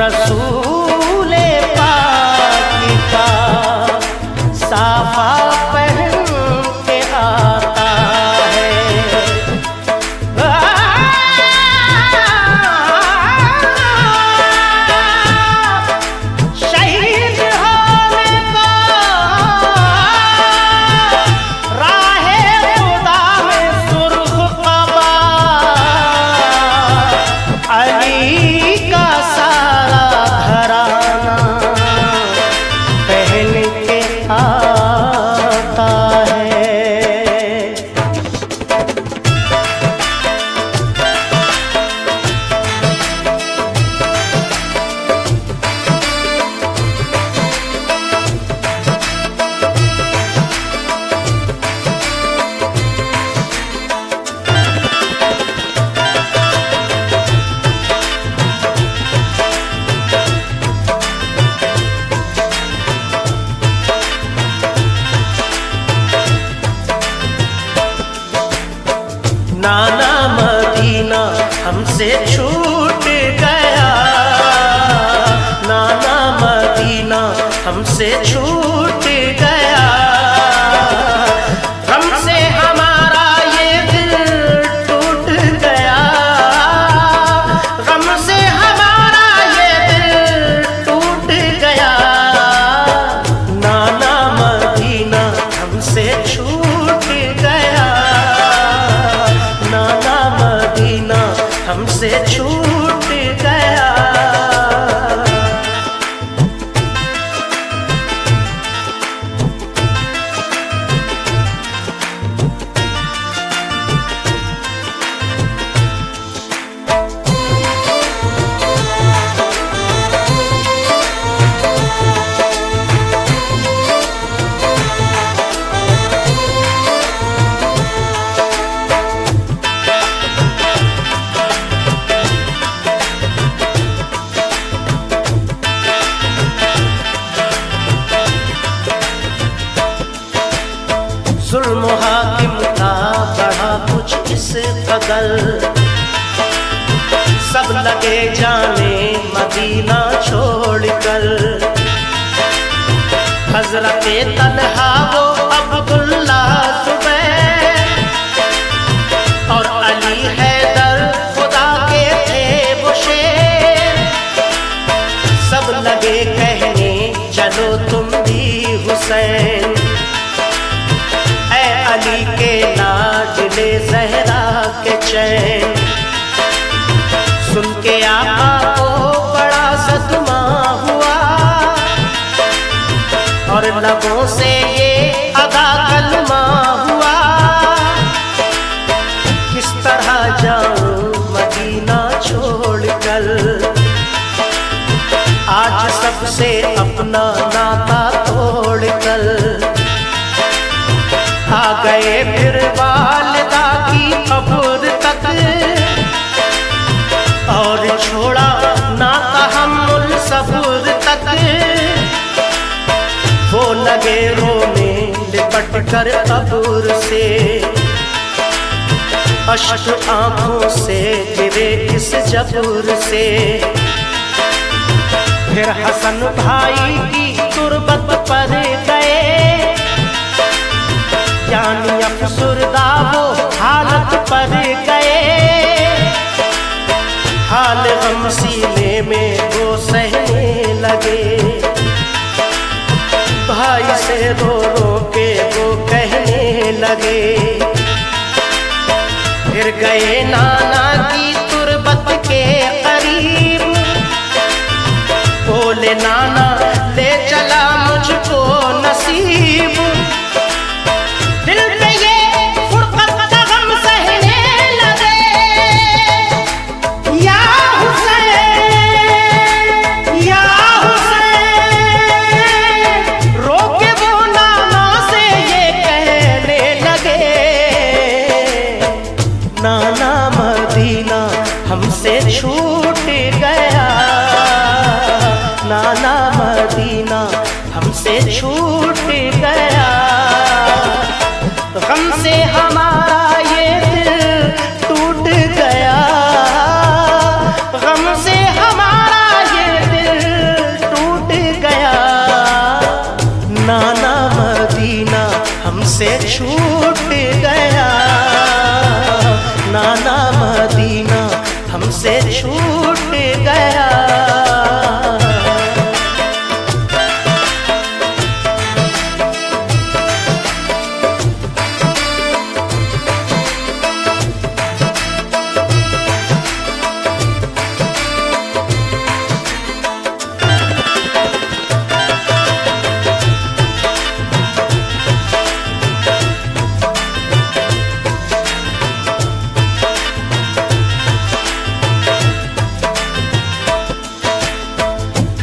रसूले पाक का साफा पहन के आता है। शहीद होने को राहे खुदा में सुर्ख क़बा अली का सारा घराना पहन के आता है। नाना मदीना हमसे छूट गया, नाना मदीना हमसे छूट गया। हमसे हमारा ये दिल टूट गया, हमसे हमारा ये दिल टूट गया। नाना मदीना हमसे छूट गया, नाना मदीना हमसे छूट गया। जुल्म हाकिम का बढ़ा कुछ इस कदर, सब लगे जाने मदीना छोड़कर। हजरत तलहा वो अब्दुल्ला जुबैर और अली हैदर खुदा के थे वो शेर। सब लगे कहने चलो तुम भी हुसैन, अली के लाडले ज़हरा के चैन। सुन के आका को बड़ा सदमा हुआ और लबों से ये अदा कलमा हुआ। किस तरह जाऊं मदीना छोड़कर, आज सबसे अपना नाता तोड़कर। आ गए फिर वालिदा की कब्र तक और छोड़ा ना तहम्मुल सब्र तक। वो लगे रोने लिपट कर कब्र से, अश्क आंखों से गिरे इस जब्र से। फिर हसन भाई की तुरबत पर गए, यानी अफसुरदा वो हालत पर गए। हाल गम सीने में वो सहने लगे, भाई से रो रो के वो कहने लगे। फिर गए नाना की तुरबत के करीब, बोले नाना ले चला मुझको नसीब। दिल पे ये फुरकत का गम सहने लगे, या हुसैन या हुसैन। रो के वो नाना से ये कहने लगे, नाना मदीना हमसे छूट गया, नाना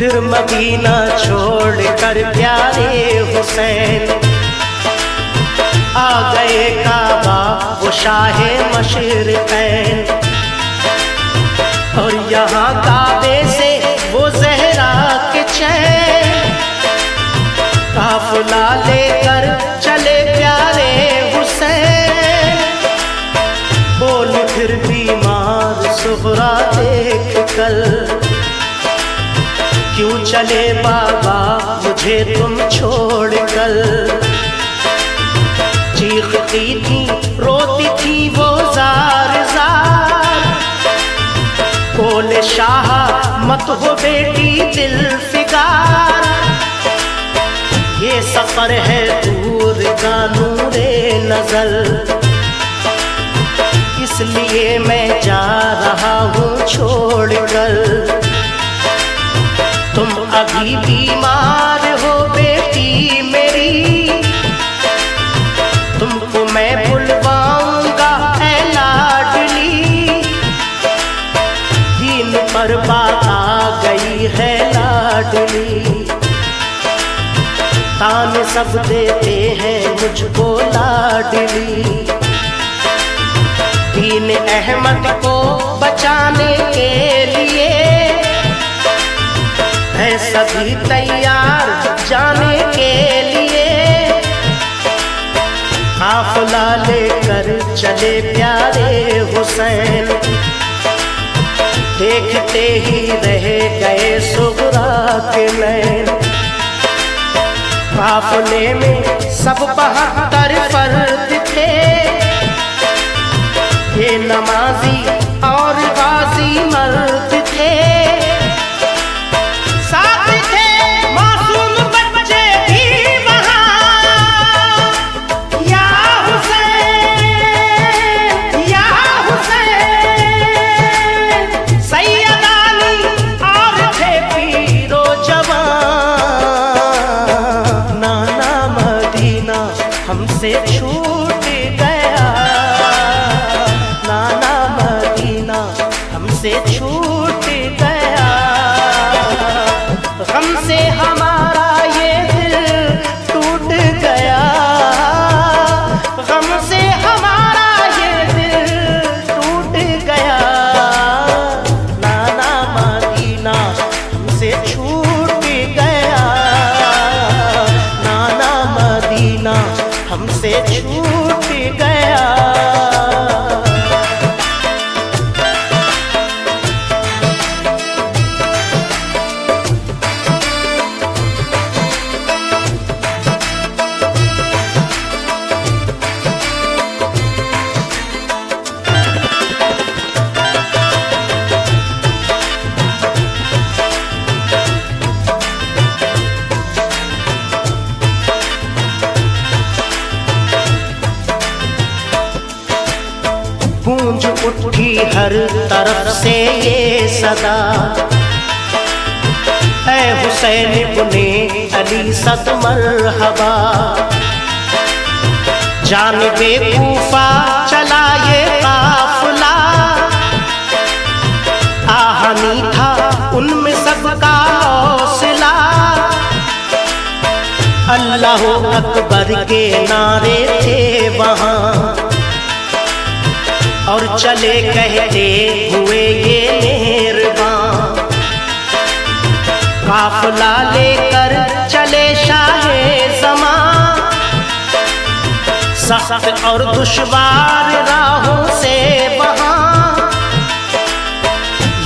फिर मदीना छोड़ कर प्यारे हुसैन आ गए काबा वो शाहे मशरिक़ैन। और यहाँ काबे से वो ज़हरा के चैन काफिला लेकर चले प्यारे हुसैन। बोल फिर बीमार सुगरा देख कर क्यों चले बाबा मुझे तुम छोड़ कर। चीखती थी रोती थी वो जार जार बोले शाह मत हो बेटी दिल फिगार। ये सफर है दूर का नूरे नजर इसलिए मैं जा रहा हूँ छोड़ कर। तुम अभी बीमार हो बेटी मेरी तुमको मैं बुलवाऊंगा ऐ लाडली। दीन पर बात आ गई है लाडली ताने सब देते हैं मुझको लाडली। दीन अहमद को बचाने के लिए है सभी तैयार जाने के लिए। काफिला लेकर चले प्यारे हुसैन देखते ही रह गए सुगरा के नैन। काफिले में सब 72 फर्द थे ये नमाजी और गाजी मर्द थे। हमसे छूट गया नाना मदीना हमसे छूट गया। हमसे हमारा ये दिल टूट गया हमसे हमारा ये दिल टूट गया। नाना मदीना हमसे छूट गया नाना मदीना हमसे छूट गया। गूंज उठी हर तरफ से ये सदा ऐ हुसैन इब्ने अली सद मरहबा। जानिबे कूफा चला ये काफिला आहनी था उनमें सबका हौसला। अल्लाह अकबर के नारे थे वहाँ और चले कहते हुए ये मेहरबान। काफिला लेकर चले शाहे ज़मां सख्त और दुश्वार राहों से वहाँ।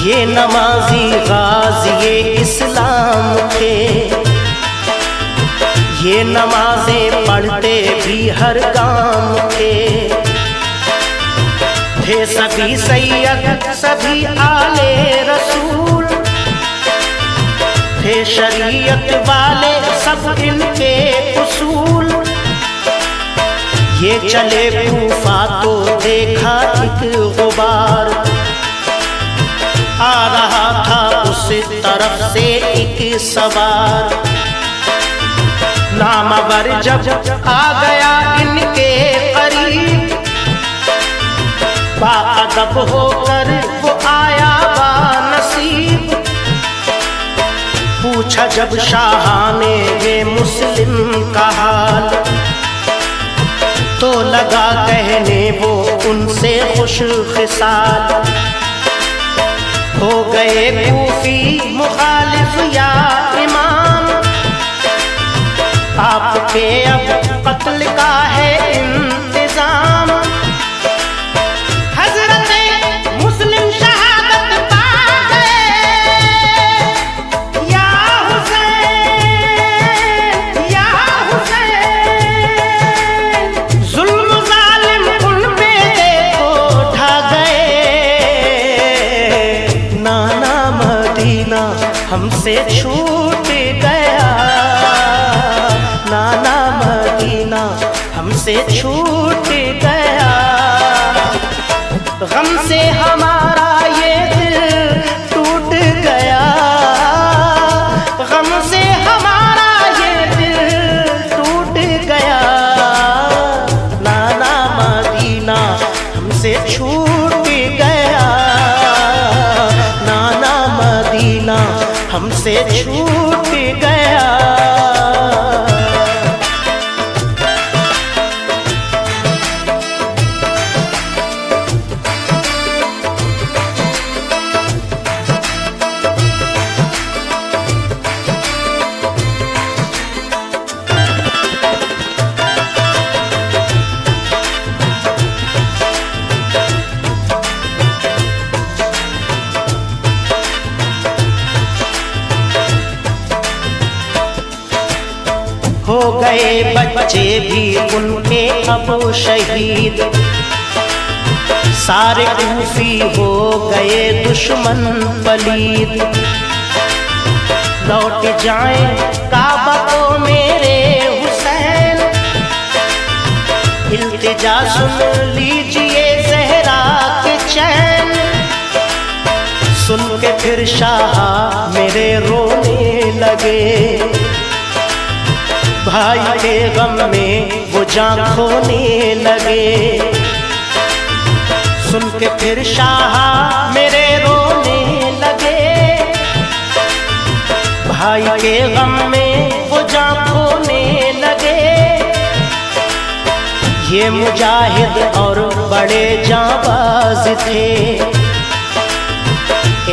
ये नमाजी गाज़ी इस्लाम थे ये नमाजें पढ़ते भी हर गांव के। थे सभी सैयद सभी आले रसूल थे शरीयत वाले सब इनके उसूल। ये चले कूफा तो देखा एक गुबार आ रहा था उस तरफ से एक सवार। नामवर जब आ गया इनके करीब बाअदब होकर वो आया बानसीब। पूछा जब शाह ने ये मुस्लिम का हाल, तो लगा कहने वो उनसे खुश खिसाल। हो गए कूफी मुखालिफ या इमाम, आपके अब कत्ल का है इंतजाम। हजरत मुस्लिम शहादत पा गए, या हुसैन या हुसैन। जुल्म जालिम उन पे देखो ढा गए। नाना मदीना हमसे छूट गया, नाना मदीना हमसे छूट गया। गम से हमारा ये दिल टूट गया, गम से हमारा ये दिल टूट गया। नाना मदीना हमसे छूट गया, नाना मदीना हमसे छूट गया। हो गए बच्चे भी उनके अब शहीद, सारे कूफी हो गए दुश्मन पलीद। लौट जाएं काबा को मेरे हुसैन, इल्तिजा सुन लीजिए ज़हरा के चैन। सुन के फिर शाह मेरे रोने लगे, भाई के गम में वो जान खोने लगे। सुन के फिर शाह मेरे रोने लगे, भाई के गम में वो जान खोने लगे। ये मुजाहिद और बड़े जाबाज थे,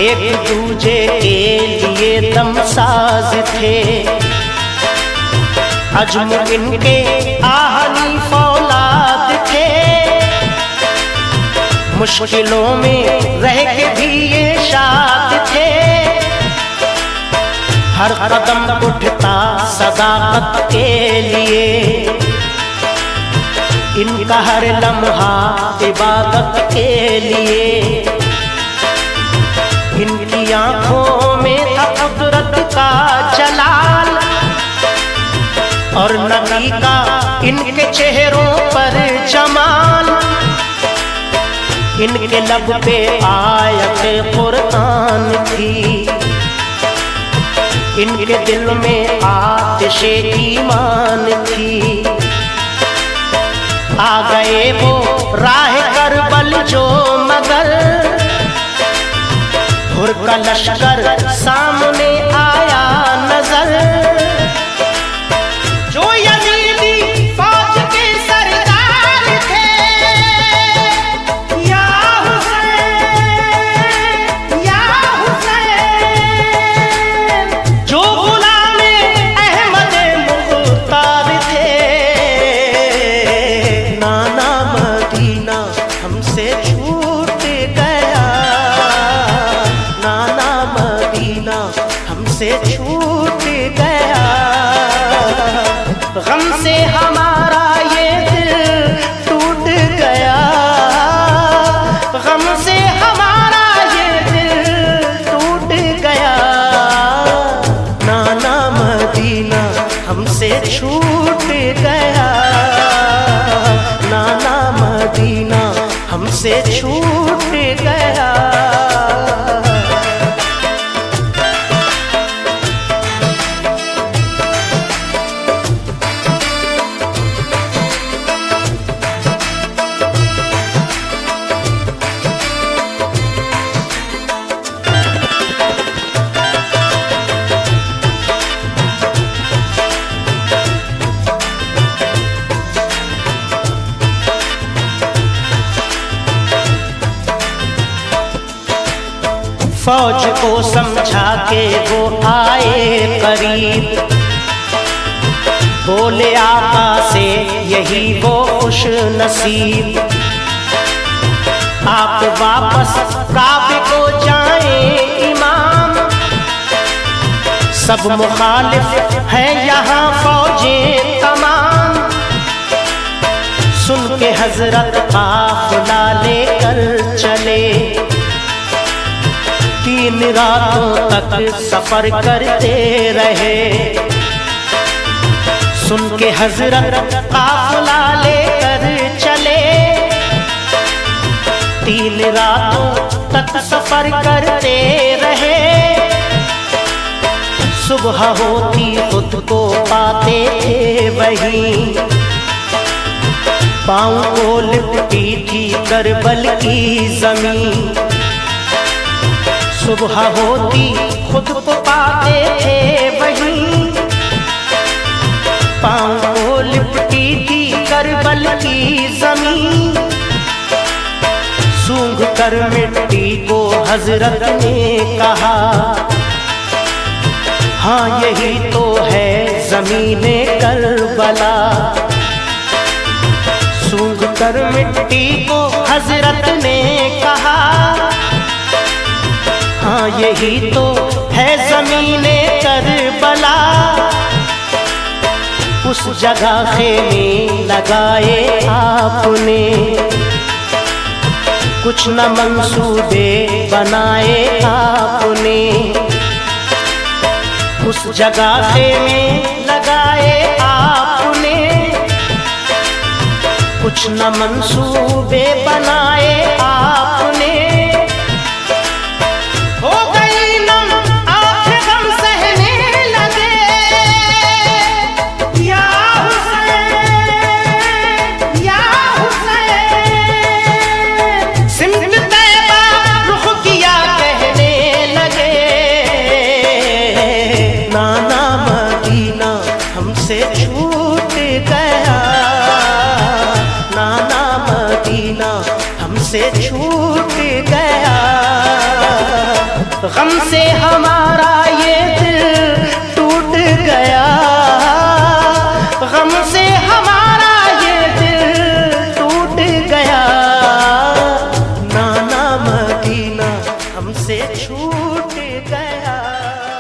एक दूजे के लिए दमसाज थे। अजम इनके आहनी फौलाद थे, मुश्किलों में रह के भी ये शाद थे। हर कदम उठता सदाकत के लिए, इनका हर लम्हा इबादत के लिए। इनकी आंखों में था कुदरत का जलाल, और नबी का इनके चेहरों पर जमाल। इनके लब पे आयत कुरान थी, इनके दिल में आतिशे ईमान थी। आ गए वो राह करबल जो मगर, हुर का लश्कर सामने आया नजर। जो यजीदी फौज के सरदार थे, या हुसैन या हुसैन। जो गुलामे अहमद मुख्तार थे, नाना मदीना हमसे छूट गया, नाना मदीना हमसे छूट गया। गम से हमारा ये दिल टूट गया, गम से हमारा ये दिल टूट गया। नाना मदीना हमसे छूट गया, नाना मदीना हमसे छूट गया। फौज को समझा के वो आए करीब, बोले आका से यही वो खुश नसीब, आप वापस काबे को जाएं इमाम, सब मुखालिफ है यहाँ फौजें तमाम। सुन के हजरत काफिला लेकर चले, 3 रातों तक सफर करते रहे। सुन के हजरत काफिला लेकर चले, 3 रातों तक सफर करते रहे। सुबह होती खुद को पाते थे वहीं, पाँव को लिपटी थी करबल की जमीन। सुबह होती खुद को पाते थे वहीं, पाँव को लिपटी थी करबल की जमीन। सूंघ कर मिट्टी को हजरत ने कहा, हाँ यही तो है ज़मीने करबला। सूंघ कर मिट्टी को हजरत ने कहा, हाँ यही तो है ज़मीने करबला। उस जगह खेमे लगाए आपने, कुछ न मंसूबे बनाए आपने। उस जगह खेमे लगाए आपने, कुछ न मंसूबे बनाए आपने। हो गई नम आंखें गम सहने लगे, या हुसैन या हुसैन। सिमत तैबा रुख किया कहने लगे, नाना मदीना हमसे छूट गया, नाना मदीना हमसे छूट गया। गम से